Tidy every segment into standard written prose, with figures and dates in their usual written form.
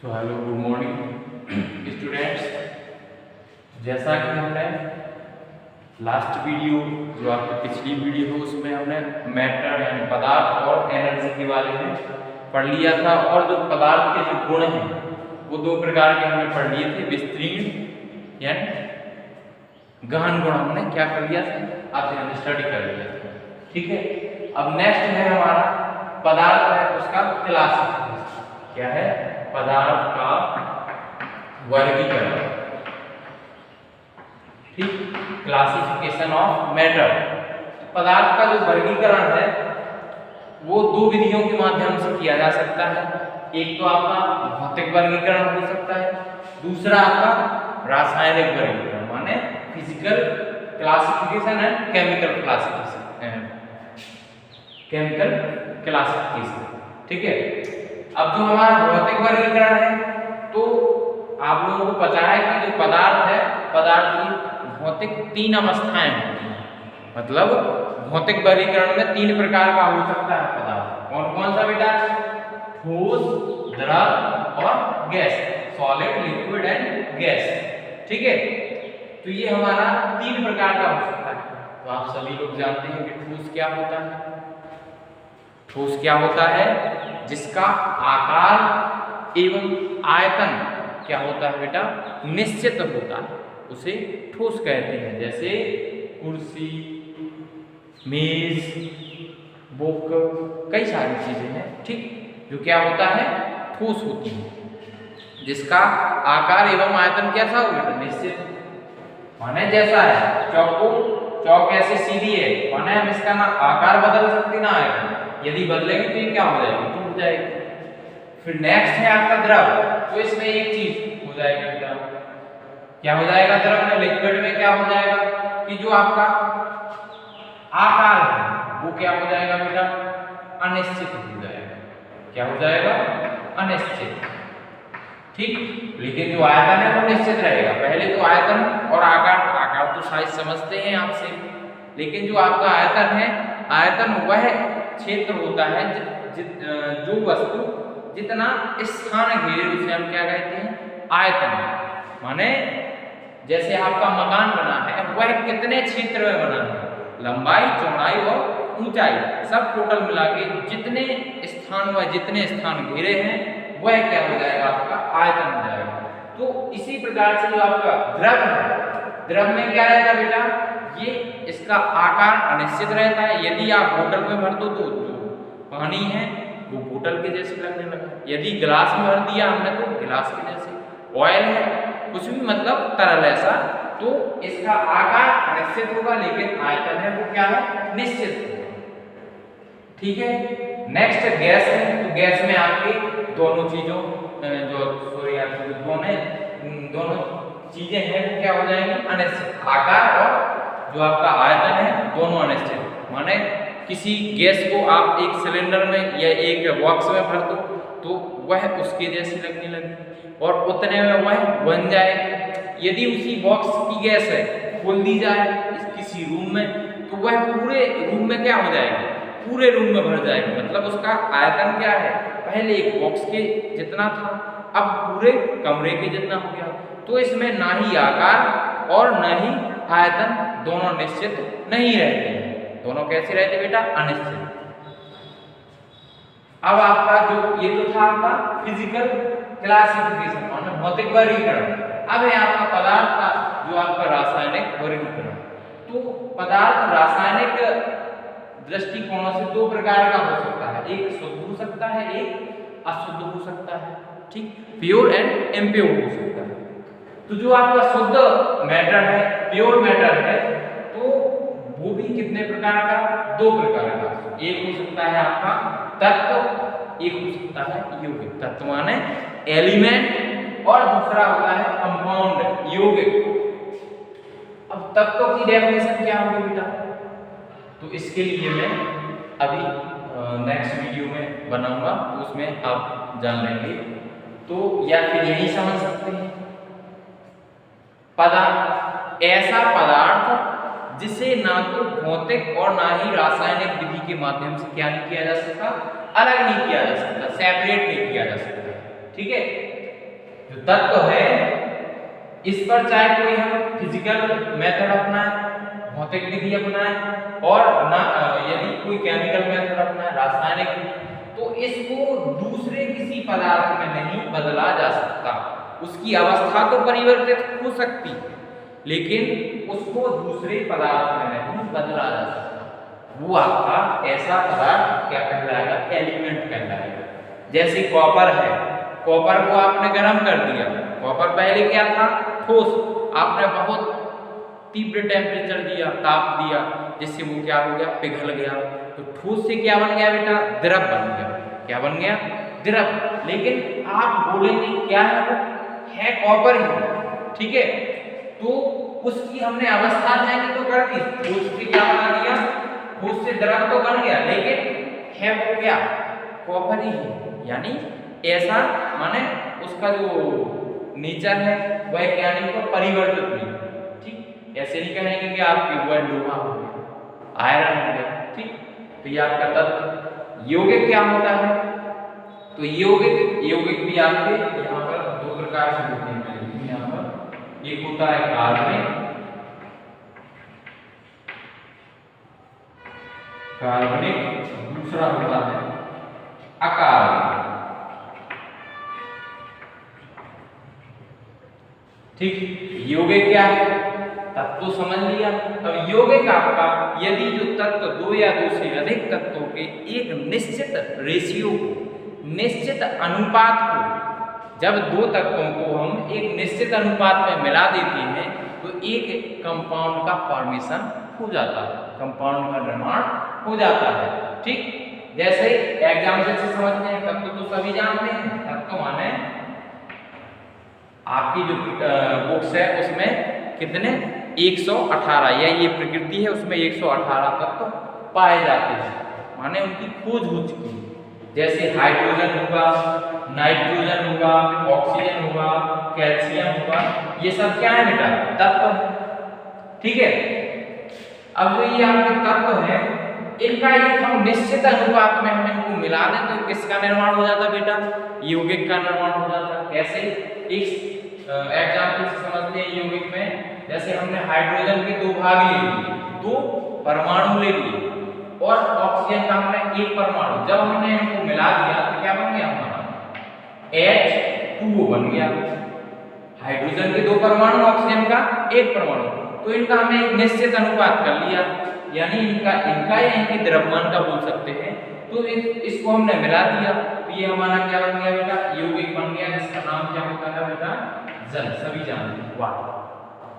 तो hello good morning students. जैसा कि हमने लास्ट वीडियो जो आपकी पिछली वीडियो है उसमें हमने मैटर यानी पदार्थ और एनर्जी के बारे में पढ़ लिया था, और जो पदार्थ के जो गुण हैं वो दो प्रकार के हमने पढ़ लिए थे, विस्तीर्ण यानी गहन गुण हमने क्या कर लिया था, अध्ययन स्टडी कर लिया था। ठीक है, अब नेक्स्ट है हमारा पदार्थ है उसका क्लासिफिकेशन। क्या है? पदार्थ का वर्गीकरण। ठीक, क्लासिफिकेशन ऑफ मैटर। पदार्थ का जो वर्गीकरण है वो दो विधियों के माध्यम से किया जा सकता है। एक तो आपका भौतिक वर्गीकरण हो सकता है, दूसरा आपका रासायनिक वर्गीकरण माने physical classification and chemical classification. ठीक है, अब जो हमारा भौतिक वर्गीकरण है तो आप लोगों को पता है कि जो पदार्थ है, पदार्थ की भौतिक तीन अवस्थाएं होती हैं। मतलब भौतिक वर्गीकरण में तीन प्रकार का हो सकता है पदार्थ। कौन कौन सा बेटा? ठोस, द्रव और gas, solid, liquid and gas. ठीक है, तो ये हमारा तीन प्रकार का हो सकता है। तो आप सभी लोग जानते हैं कि ठोस क्या होता है। ठोस क्या होता है? जिसका आकार एवं आयतन क्या होता है बेटा? निश्चित होता है, उसे ठोस कहते हैं। जैसे कुर्सी, मेज, बुक, कई सारी चीजें हैं। ठीक, जो क्या होता है? ठोस होती है, जिसका आकार एवं आयतन कैसा हो बेटा? निश्चित माने जैसा है। चौक ऐसे सीधी है माने हम इसका ना आकार बदल सकते ना आयतन। यदि बदलेंगे तो ये क्या हो जाएगी? टूट जाएगी। फिर नेक्स्ट है आपका द्रव। तो इसमें एक चीज हो जाएगी बेटा, क्या हो जाएगा? द्रव में, लिक्विड में क्या हो जाएगा कि जो आपका आकार है वो क्या हो जाएगा बेटा? अनिश्चित हो जाएगा। क्या हो जाएगा? अनिश्चित। ठीक, लेकिन जो आयतन है वो निश्चित रहेगा। पहले तो आयतन और आकार तो शायद समझते हैं आपसे, लेकिन जो आपका आयतन है, आयतन वह क्षेत्र होता है जो वस्तु जितना स्थान घेरे उसे हम क्या कहते हैं? आयतन। माने जैसे आपका मकान बना है वह कितने क्षेत्र में बना है, लंबाई, चौड़ाई और ऊंचाई सब टोटल मिला के जितने स्थान घेरे हैं वह क्या हो जाएगा? आपका आयतन हो जाएगा। तो इसी प्रकार से जो आपका द्रव है, द्रव में क्या रहता है बेटा? ये इसका आकार अनिश्चित रहता है। यदि आप बोतल में भर दो तो जो पानी है वो बोतल के जैसे लगने लगा। यदि गिलास में भर दिया हमने तो गिलास के जैसे। ऑयल है, कुछ भी मतलब तरल ऐसा, तो इसका आकार अनिश्चित होगा लेकिन आयतन है वो क्या है? निश्चित होगा। ठीक है, नेक्स्ट गैस है। तो गैस में आपके दोनों चीजों दोनों चीजें हैं वो क्या हो जाएंगी? अनिश्चित। आकार और जो आपका आयतन है दोनों अनिश्चित। माने किसी गैस को आप एक सिलेंडर में या एक बॉक्स में भर दो तो वह उसके जैसी लगने लगे और उतने में वह बन जाएगी। यदि उसी बॉक्स की गैस है खोल दी जाए किसी रूम में तो वह पूरे रूम में क्या हो जाएगी? पूरे रूम में भर जाएगी। मतलब उसका आयतन क्या है? पहले एक बॉक्स के जितना था, अब पूरे कमरे के जितना हो गया। तो इसमें ना ही आकार और ना ही आयतन दोनों निश्चित नहीं रहते हैं। दोनों कैसे रहते बेटा? अनिश्चित। अब आपका जो ये तो था आपका फिजिकल क्लासिफिकेशन माने भौतिक वर्गीकरण। अब है आपका पदार्थ का जो आपका रासायनिक वर्गीकरण। तो पदार्थ रासायनिक दृष्टिकोणों से दो प्रकार का हो सकता है, एक शुद्ध हो सकता है, एक अशुद्ध हो सकता है। ठीक, प्योर एंड इम्प्योर हो सकता है। तो जो आपका शुद्ध मैटर है, प्योर मैटर है, तो वो भी कितने प्रकार का? दो प्रकार का। एक हो सकता है आपका तत्व, एक हो सकता है यौगिक। तत्व माने एलिमेंट और दूसरा होता है कंपाउंड, यौगिक। अब तत्व की डेफिनेशन क्या होगी बेटा? तो इसके लिए मैं अभी नेक्स्ट वीडियो में बनाऊंगा, तो उसमें आप जान लेंगे। तो या फिर यही समझ सकते हैं, ऐसा पदार्थ जिसे ना तो भौतिक और ना ही रासायनिक विधि के माध्यम से क्या नहीं किया जा सकता? अलग नहीं किया जा सकता, सेपरेट नहीं किया जा सकता। ठीक है, जो तत्व है इस पर चाहे कोई हम फिजिकल मेथड अपनाएं, भौतिक विधि अपनाएं, और ना यदि कोई केमिकल मेथड अपनाएं, रासायनिक, तो इसको दूसरे किसी पदार्थ में नहीं बदला जा सकता। उसकी अवस्था तो परिवर्तित हो सकती, लेकिन उसको दूसरे पदार्थ में नहीं बदला जा सकता। वो आपका ऐसा पदार्थ क्या कहलाएगा? एलिमेंट कहलाएगा। जैसे कॉपर है, कॉपर को आपने गर्म कर दिया, कॉपर पहले क्या था? ठोस। आपने बहुत तीव्र टेम्परेचर दिया, ताप दिया, जिससे वो क्या हो गया? पिघल गया। तो ठोस से क्या बन गया बेटा? द्रव बन गया। क्या बन गया? द्रव। लेकिन आप बोलेंगे क्या है वो? है कॉपर ही, ठीक है। तो उसकी हमने अवस्था चेंज तो कर दी, ठोस से क्या बना दिया? ठोस से द्रव तो बन गया, लेकिन है वो क्या? कॉपर ही है। यानी ऐसा माने उसका जो नेचर है वैज्ञानिक को परिवर्तित नहीं, ठीक। ऐसे नहीं कहेंगे कि आपके वो लोहा हो गया, आयरन हो गया, ठीक। तो ये आपका तत्व। यौगिक क्या होता है? तो यौगिक भी आपके यहाँ पर दो प्रकार से होते हैं। यहाँ पर एक होता है कार्बनिक, दूसरा होता है अकार्बनिक, ठीक। यौगिक क्या है? तत्व समझ लिया। अब यौगिक आपका यदि जो तत्व दो या दो से अधिक तत्वों के एक निश्चित रेशियो को, निश्चित अनुपात को, जब दो तत्वों को हम एक निश्चित अनुपात में मिला देते हैं तो एक कंपाउंड का फॉर्मेशन हो जाता है, कंपाउंड का निर्माण हो जाता है, ठीक। जैसे एग्जाम्पल से समझते हैं, तत्व तो सभी जानते हैं। तत्व माने आपकी जो बुक्स है उसमें कितने? 118, या ये प्रकृति है उसमें 118 तत्व पाए जाते हैं, माने उनकी खोज हो चुकी है। जैसे हाइड्रोजन होगा, नाइट्रोजन होगा, ऑक्सीजन होगा, कैल्शियम होगा, ये सब क्या है बेटा? तत्व है, ठीक है। अब जो ये आपके तत्व है, इनका एक हम निश्चित अनुपात में हम इनको मिला दें तो किसका निर्माण हो जाता बेटा? यौगिक का निर्माण हो जाता। कैसे? एक एग्जाम्पल से समझते हैं यौगिक में। जैसे हमने हाइड्रोजन के दो भाग ले लिए, दो परमाणु ले लिए, और ऑक्सीजन का हमने एक परमाणु, जब हमने इनको मिला दिया तो क्या बन गया हमारा? H2O बन गया। हाइड्रोजन के दो परमाणु, ऑक्सीजन का एक परमाणु, तो इनका हमने एक निश्चित अनुपात कर लिया, यानी इनका या इनके द्रव्यमान का बोल सकते हैं। तो इसको हमने मिला दिया तो ये हमारा क्या बन गया बेटा? यौगिक बन गया, जिसका नाम क्या होता है बेटा? जल। सभी जानते हैं, वाटर,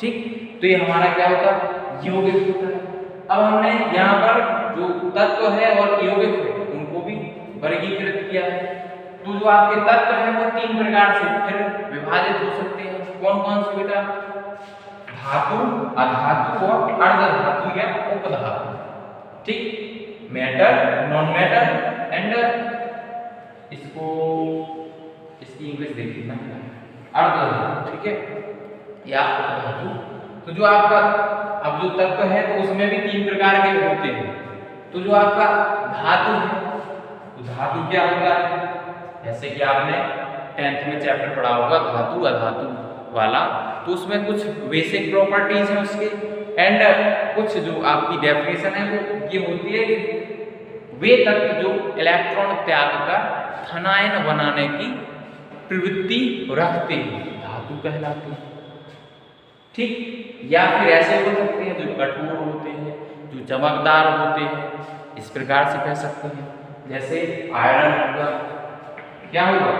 ठीक। तो ये हमारा क्या होता है? यौगिक होता है। अब हमने यहाँ पर जो तत्व है और यौगिक है उनको भी वर्गीकृत किया है। तो जो आपके तत्व है वो तीन प्रकार से फिर विभाजित हो सकते हैं। कौन कौन से बेटा? धातु, अधातु और अर्धधातु या उपधातु, ठीक। मैटर, नॉन मैटर एंड इसको इसकी इंग्लिश देखिए ना, अर्धधातु, ठीक है, या उपधातु। तो जो आपका अब जो तत्व है तो उसमें भी तीन प्रकार के होते हैं। तो जो आपका धातु है, तो धातु क्या होता है? जैसे कि आपने 10th में चैप्टर पढ़ा होगा धातु अधातु वाला, तो उसमें कुछ बेसिक प्रॉपर्टीज हैं उसके, एंड कुछ जो आपकी डेफिनेशन है वो ये होती है कि वे तत्व जो इलेक्ट्रॉन त्याग कर धनायन बनाने की प्रवृत्ति रखते हैं धातु कहलाते हैं, ठीक। या फिर ऐसे हो सकते हैं जो कठोर होते हैं, जो चमकदार होते हैं, इस प्रकार से कह सकते हैं। जैसे आयरन होगा, क्या होगा?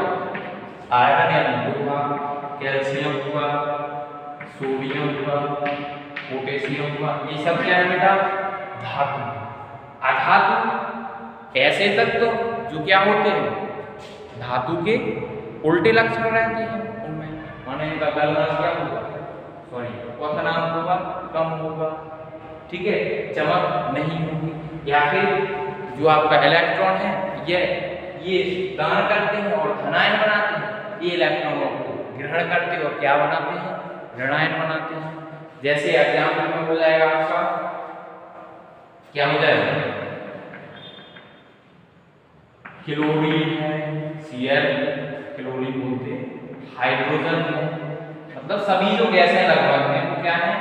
आयरन यानी लोहा, कैल्शियम हुआ, सोडियम हुआ, पोटेशियम हुआ, ये सब क्या है बेटा? धातु। अधातु ऐसे तत्व जो क्या होते हैं? धातु के उल्टे लक्षण रहते हैं उनमें, माने इनका गलना क्या होगा? सॉरी, क्वथनांक होगा, कम होगा, ठीक है, चमक नहीं होगी। या फिर जो आपका इलेक्ट्रॉन है ये दान करते हैं और धनायन बनाते हैं, ये इलेक्ट्रॉनों को ग्रहण करते हैं और क्या बनाते हैं? ऋणायन बनाते हैं। जैसे एग्जाम्पल में हो जाएगा आपका, क्या हो जाएगा? क्लोरीन है, Cl, क्लोरीन बोलते हैं, हाइड्रोजन है, मतलब सभी जो गैसें लगभग हैं वो क्या है,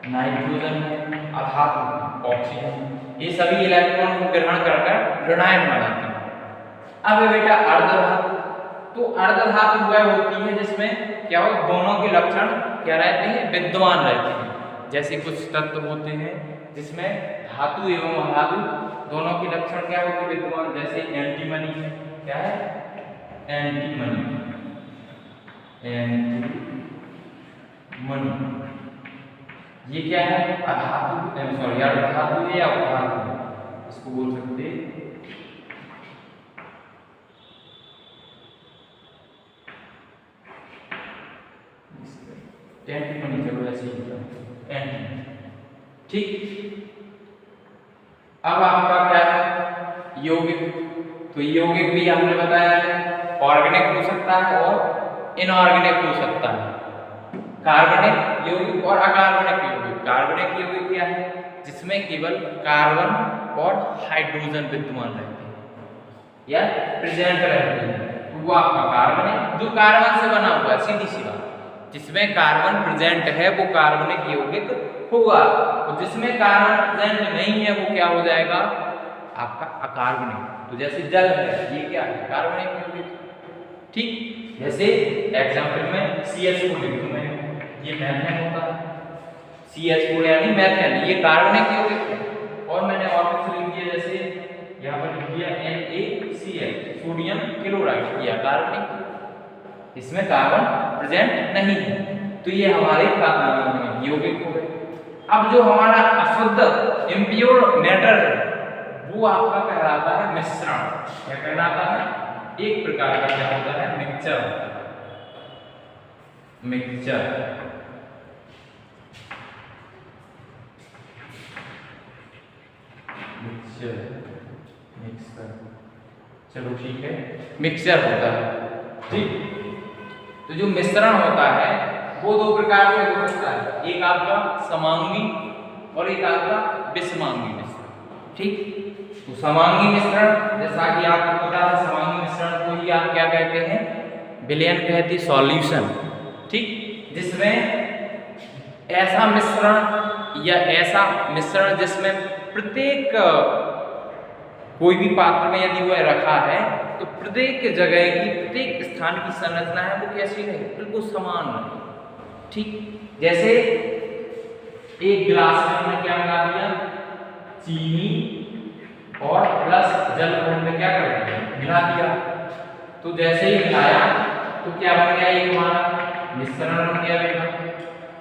नाइट्रोजन है, अधातु ऑक्सीजन, ये सभी इलेक्ट्रॉन को ग्रहण कर ऋणायन बनाते हैं। अब बेटा अर्धधातु, तो अर्धधातु वह होती है जिसमें क्या हो, दोनों के लक्षण क्या रहते हैं, विद्यमान रहते हैं। जैसे कुछ तत्व होते हैं जिसमें धातु एवं अधातु दोनों के लक्षण क्या होते हैं, विद्यमान, जैसे एंटीमनी है, क्या है, एंटीमनी, ये क्या है, अधातु, सॉरी अर्धधातु है या उधातु, इसको बोल सकते हैं एंटीमनी, चलो ऐसे ही एंटीमनी, ठीक। अब आपका क्या है, यौगिक, तो यौगिक भी आपने बताया है ऑर्गेनिक हो सकता है और इनऑर्गेनिक हो सकता है, कार्बनिक यौगिक और अकार्बनिक यौगिक। कार्बनिक यौगिक क्या है, जिसमें केवल कार्बन और हाइड्रोजन विद्यमान रहते हैं या प्रेजेंट रहते हैं, तो वो आपका कार्बनिक, जो कार्बन से बना हुआ है, सीधी सी बात, जिसमें कार्बन प्रेजेंट है वो कार्बनिक यौगिक होगा, तो जिसमें कार्बन प्रेजेंट नहीं है वो क्या हो जाएगा, आपका अकार्बनिक। तो जैसे जल है, ये क्या है, कार्बनिक यौगिक, ठीक। जैसे एग्जांपल में CH4 लिख दूं मैं, ये मेथेन होता है, CH4 यानी मेथेन, ये कार्बनिक यौगिक है। और मैंने और कुछ लिख दिया, जैसे यहाँ पर लिख दिया NaCl, सोडियम क्लोराइड, ये कार्बनिक, इसमें कार्बन प्रेजेंट नहीं है, तो ये हमारे यौगिक हो गए। अब जो हमारा अशुद्ध इम्प्योर मैटर है वो आपका कहलाता है मिश्रण, क्या कहलाता है, एक प्रकार का क्या होता है, मिक्सचर, मिक्सचर, मिक्सचर, मिक्सचर, चलो ठीक है, मिक्सचर होता है, ठीक। तो जो मिश्रण होता है वो दो प्रकार से हो सकता है, एक आपका समांगी और एक आपका विषमांगी मिश्रण, ठीक। तो समांगी मिश्रण, जैसा कि आपको पता है, समांगी मिश्रण को ही आप क्या कहते हैं, विलयन कहते हैं, सॉल्यूशन, ठीक। जिसमें ऐसा मिश्रण या ऐसा मिश्रण जिसमें प्रत्येक कोई भी पात्र में यदि वह रखा है तो प्रत्येक जगह की, प्रत्येक स्थान की संरचना है वो कैसी रहे, बिल्कुल समान रहे, ठीक। जैसे एक गिलास में हमने क्या मिला दिया, चीनी और प्लस जल को हमने क्या कर दिया, मिला दिया, तो जैसे ही मिलाया तो क्या बन गया, एक हमारा मिश्रण बन गया बेटा।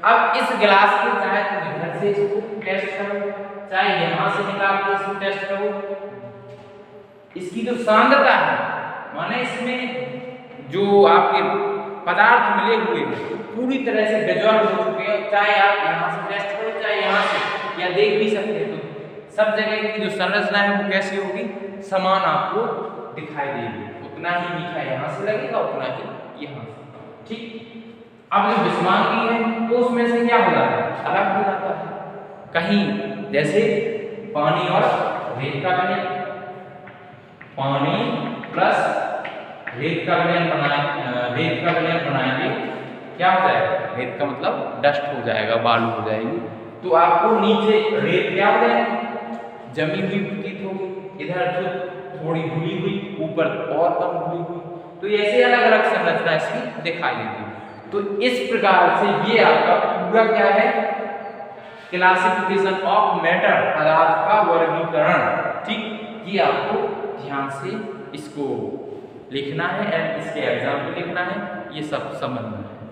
अब इस गिलास के चाहे तुम इधर से इसको टेस्ट करो, चाहे यहां से निकाल के इसको टेस्ट करो, इसकी जो सांद्रता है, माने इसमें जो आपके पदार्थ मिले हुए हैं पूरी तरह से डिसॉल्व हो चुके हैं, चाहे आप यहाँ से टेस्ट करो चाहे यहाँ से, या देख भी सकते हैं, तो सब जगह की जो संरचना है वो कैसी होगी, समान आपको दिखाई देगी, उतना ही मीठा यहाँ से लगेगा, उतना ही यहाँ से, ठीक। अब जो विषमांगी है तो उसमें से क्या हो जाता है, अलग हो जाता है, कहीं जैसे पानी और रेत का विलयन, पानी प्लस रेत का विलयन बनाएंगे, क्या हो जाएगा, रेत का मतलब डस्ट हो जाएगा, बालू हो जाएगी, तो आपको नीचे रेत क्या हो जाएगी, जमी हुई प्रतीत होगी, इधर जो थोड़ी घुली हुई, ऊपर और कम घुली हुई, तो ऐसे अलग अलग संरचना इसकी दिखाई देती है। तो इस प्रकार से ये आपका पूरा क्या है, क्लासिफिकेशन ऑफ मैटर, पदार्थ का वर्गीकरण, ठीक। ये आपको ध्यान से इसको लिखना है एंड इसके एग्जाम में लिखना है, ये सब समझना है।